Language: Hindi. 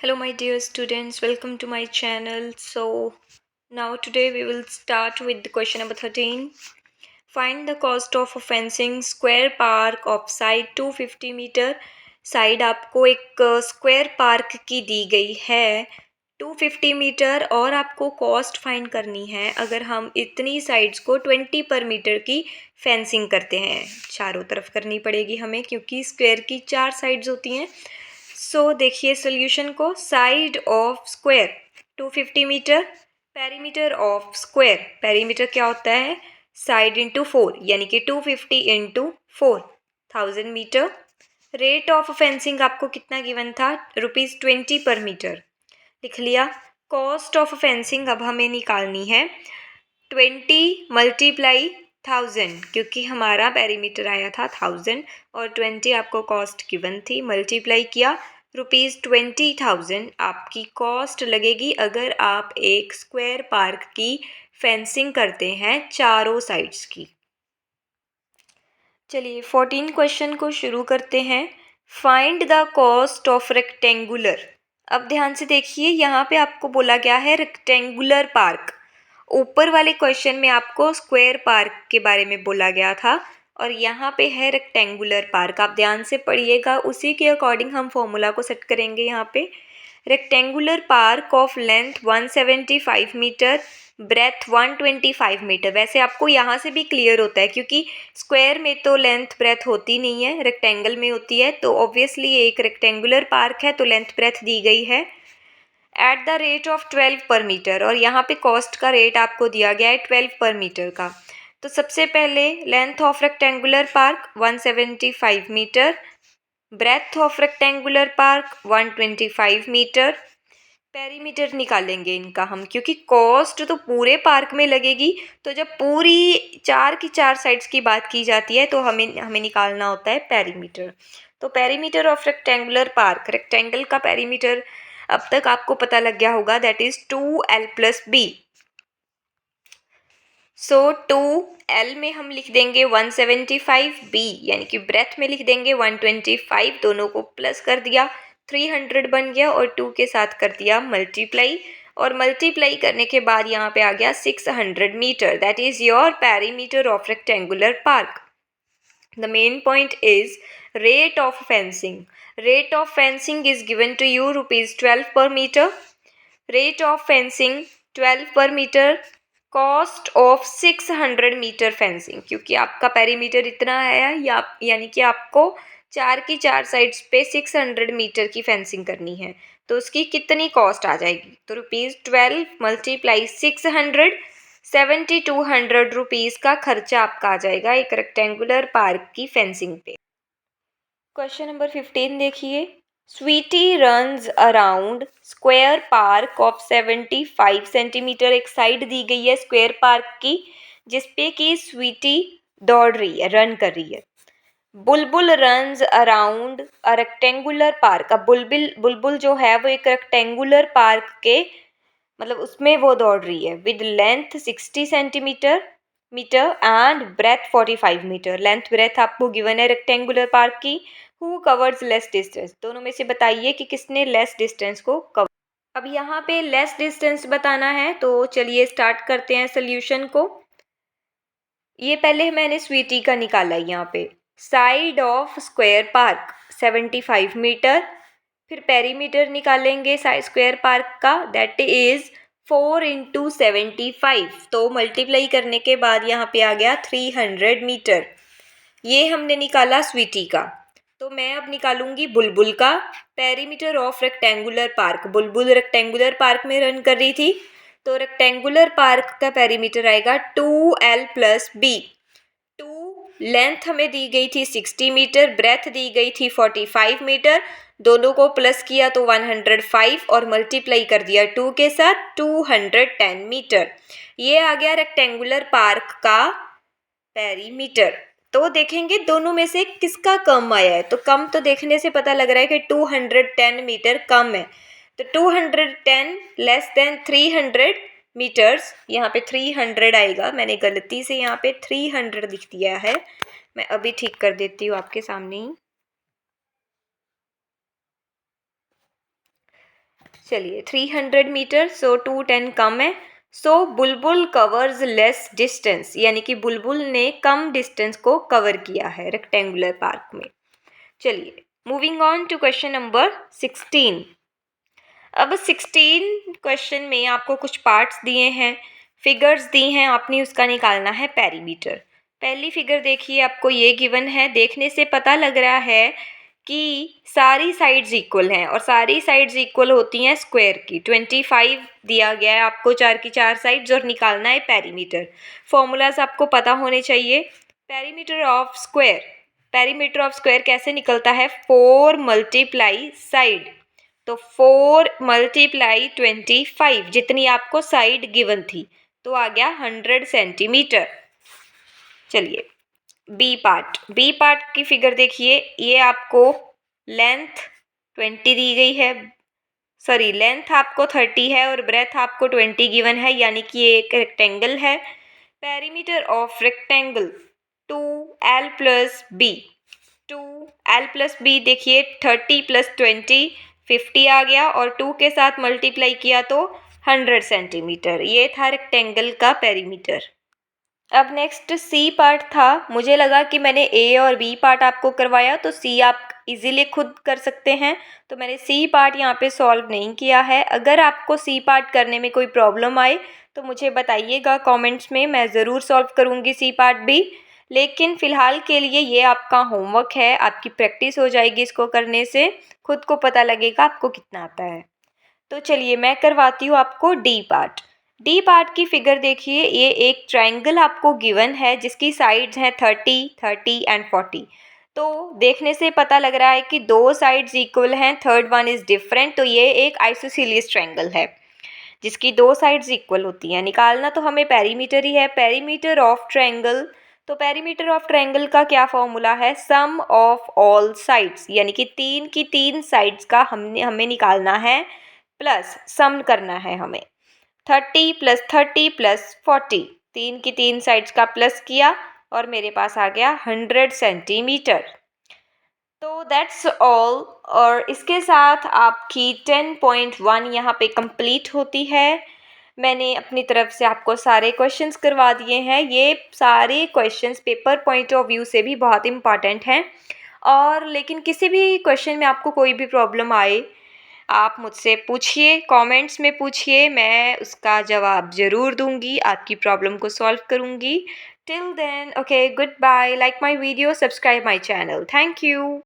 Hello my dear students, welcome to my channel. So now today we will start with the question number 13. Find the cost of a fencing square park of side 250 metre. Side आपको एक स्क्वायर पार्क की दी गई है 250 मीटर और आपको कॉस्ट फाइंड करनी है अगर हम इतनी साइड्स को 20 पर मीटर की फेंसिंग करते हैं. चारों तरफ करनी पड़ेगी हमें क्योंकि स्क्वायर की 4 साइड्स होती हैं. सो देखिए सोल्यूशन को. Side of square 250 metre, perimeter of square, perimeter क्या होता है साइड इंटू 4 यानी कि 250 into 4,000 metre. Rate of fencing आपको कितना गिवन था ₹20 पर मीटर. लिख लिया. कॉस्ट ऑफ फेंसिंग अब हमें निकालनी है 20 मल्टीप्लाई 1000 क्योंकि हमारा पेरीमीटर आया था 1000 और 20 आपको कॉस्ट गिवन थी. मल्टीप्लाई किया ₹20,000 आपकी कॉस्ट लगेगी अगर आप एक स्क्वायर पार्क की फेंसिंग करते हैं चारों साइड्स की. चलिए 14 क्वेश्चन को शुरू करते हैं. Find the cost of rectangular. अब ध्यान से देखिए यहाँ पे आपको बोला गया है रेक्टेंगुलर पार्क. ऊपर वाले क्वेश्चन में आपको स्क्वायर पार्क के बारे में बोला गया था और यहाँ पे है रेक्टेंगुलर पार्क. आप ध्यान से पढ़िएगा, उसी के अकॉर्डिंग हम फॉर्मूला को सेट करेंगे. यहाँ पे rectangular park of length 175 metre, breadth 125 metre. वैसे आपको यहाँ से भी क्लियर होता है क्योंकि स्क्वायर में तो लेंथ ब्रेथ होती नहीं है, रेक्टेंगल में होती है. तो ऑब्वियसली एक रेक्टेंगुलर पार्क है तो लेंथ ब्रेथ दी गई है एट द रेट ऑफ 12 पर मीटर और यहाँ पे कॉस्ट का रेट आपको दिया गया है 12 पर मीटर का. तो सबसे पहले length of rectangular park 175 metre, breadth of rectangular park 125 metre. Perimeter निकालेंगे इनका हम क्योंकि कॉस्ट तो पूरे पार्क में लगेगी. तो जब पूरी चार की चार साइड्स की बात की जाती है तो हमें निकालना होता है पेरीमीटर. तो perimeter of rectangular park, rectangle का पेरीमीटर अब तक आपको पता लग गया होगा, that is 2l+b. So 2l में हम लिख देंगे 175, b यानी कि ब्रेथ में लिख देंगे 125. दोनों को प्लस कर दिया 300 बन गया और 2 के साथ कर दिया मल्टीप्लाई और मल्टीप्लाई करने के बाद यहाँ पे आ गया 600 metre. That is your perimeter of rectangular park. The main point is rate of fencing. Rate of fencing is given to you ₹12 per meter. Rate of fencing 12 per meter. Cost of 600 metre fencing क्योंकि आपका पेरीमीटर इतना है यानी कि आपको चार की चार साइड्स पे 600 मीटर की फेंसिंग करनी है. तो उसकी कितनी कॉस्ट आ जाएगी तो ₹12 मल्टीप्लाई 600 ₹7,200 का खर्चा आपका आ जाएगा एक रेक्टेंगुलर पार्क की फेंसिंग पे. क्वेश्चन नंबर 15 देखिए. Sweety runs around square park of 75 centimetre. एक साइड दी गई है स्क्वायर पार्क की जिसपे कि स्वीटी दौड़ रही है, रन कर रही है. बुलबुल runs around a rectangular park. अब बुलबुल जो है वो एक रेक्टेंगुलर पार्क के मतलब उसमें वो दौड़ रही है with length 60 centimetre and breadth 45 metre. Length breadth आपको गिवन है रेक्टेंगुलर पार्क की. Who covers less distance. दोनों में से बताइए कि किसने लेस डिस्टेंस को कवर. अब यहाँ पे लेस डिस्टेंस बताना है तो चलिए स्टार्ट करते हैं सोल्यूशन को. ये पहले मैंने स्वीटी का निकाला है. यहाँ पे side of square park 75 metre, फिर पेरीमीटर निकालेंगे स्क्वायर पार्क का, दैट इज 4 इंटू 75. तो मल्टीप्लाई करने के बाद यहाँ पे आ गया 300 मीटर. ये हमने निकाला स्वीटी का. तो मैं अब निकालूंगी बुलबुल का. Perimeter of rectangular park. Bulbul rectangular park में रन कर रही थी तो रेक्टेंगुलर पार्क का पेरीमीटर आएगा 2l+b. 2 लेंथ हमें दी गई थी 60 मीटर, ब्रेथ दी गई थी 45 मीटर. दोनों को प्लस किया तो 105 और मल्टीप्लाई कर दिया 2 के साथ 210 मीटर. ये आ गया रेक्टेंगुलर पार्क का पेरीमीटर. तो देखेंगे दोनों में से किसका कम आया है. तो कम तो देखने से पता लग रहा है कि 210 मीटर कम है. तो 210 लेस देन 300 मीटर्स. यहाँ पे 300 आएगा. मैंने गलती से यहाँ पे 300 लिख दिया है. मैं अभी ठीक कर देती हूँ आपके सामने ही. चलिए 300 मीटर, सो 210 कम है। सो बुलबुल कवर्स लेस डिस्टेंस, यानी कि बुलबुल ने कम डिस्टेंस को कवर किया है रेक्टेंगुलर पार्क में। चलिए moving on to question number 16। अब 16 क्वेश्चन में आपको कुछ पार्ट्स दिए हैं, फिगर्स दी हैं, आपने उसका निकालना है पेरीमीटर। पहली फिगर देखिए, आपको ये गिवन है, देखने से पता लग रहा है कि सारी साइड्स इक्वल हैं और सारी साइड्स इक्वल होती हैं स्क्वायर की। 25 दिया गया है आपको, 4 की 4 साइड्स, और निकालना है पेरीमीटर। फॉर्मूलाज आपको पता होने चाहिए। Perimeter of square, perimeter of square कैसे निकलता है? 4 मल्टीप्लाई साइड, तो 4 मल्टीप्लाई 25, जितनी आपको साइड गिवन थी, तो आ गया 100 सेंटीमीटर। चलिए बी पार्ट की फिगर देखिए, ये आपको लेंथ 20 दी गई है, सॉरी लेंथ आपको 30 है और ब्रेथ आपको 20 गिवन है, यानी कि ये एक रेक्टेंगल है। Perimeter of rectangle 2l plus B, 2l plus B देखिए 30 प्लस 20 50 आ गया, और 2 के साथ मल्टीप्लाई किया तो 100 सेंटीमीटर। ये था रेक्टेंगल का पेरीमीटर। अब नेक्स्ट सी पार्ट था, मुझे लगा कि मैंने ए और बी पार्ट आपको करवाया तो सी आप इजीली खुद कर सकते हैं, तो मैंने सी पार्ट यहाँ पे सॉल्व नहीं किया है। अगर आपको सी पार्ट करने में कोई प्रॉब्लम आए तो मुझे बताइएगा कमेंट्स में, मैं ज़रूर सॉल्व करूँगी सी पार्ट भी। लेकिन फ़िलहाल के लिए ये आपका होमवर्क है, आपकी प्रैक्टिस हो जाएगी इसको करने से, खुद को पता लगेगा आपको कितना आता है। तो चलिए मैं करवाती हूँ आपको डी पार्ट। डी पार्ट की फिगर देखिए, ये एक ट्रायंगल आपको गिवन है जिसकी साइड्स हैं 30, 30 एंड 40। तो देखने से पता लग रहा है कि दो साइड्स इक्वल हैं, थर्ड वन इज़ डिफरेंट, तो ये एक आइसोसेलिस ट्रायंगल है जिसकी दो साइड्स इक्वल होती हैं। निकालना तो हमें पेरीमीटर ही है, पेरीमीटर ऑफ ट्रायंगल। तो पेरीमीटर ऑफ ट्रायंगल का क्या फॉर्मूला है? सम ऑफ ऑल साइड्स, यानी कि 3 की 3 साइड्स का हमें निकालना है, प्लस सम करना है हमें। 30 प्लस 30 प्लस 40, 3 की 3 साइड्स का प्लस किया और मेरे पास आ गया 100 सेंटीमीटर। तो दैट्स ऑल, और इसके साथ आपकी 10.1 यहाँ पे कंप्लीट होती है। मैंने अपनी तरफ से आपको सारे क्वेश्चंस करवा दिए हैं। ये सारे questions paper point of view से भी बहुत इम्पॉर्टेंट हैं, और लेकिन किसी भी क्वेश्चन में आपको कोई भी प्रॉब्लम आए, आप मुझसे पूछिए, कमेंट्स में पूछिए, मैं उसका जवाब ज़रूर दूंगी, आपकी प्रॉब्लम को सॉल्व करूंगी। Till then, okay, goodbye, like my video, subscribe my channel, thank you.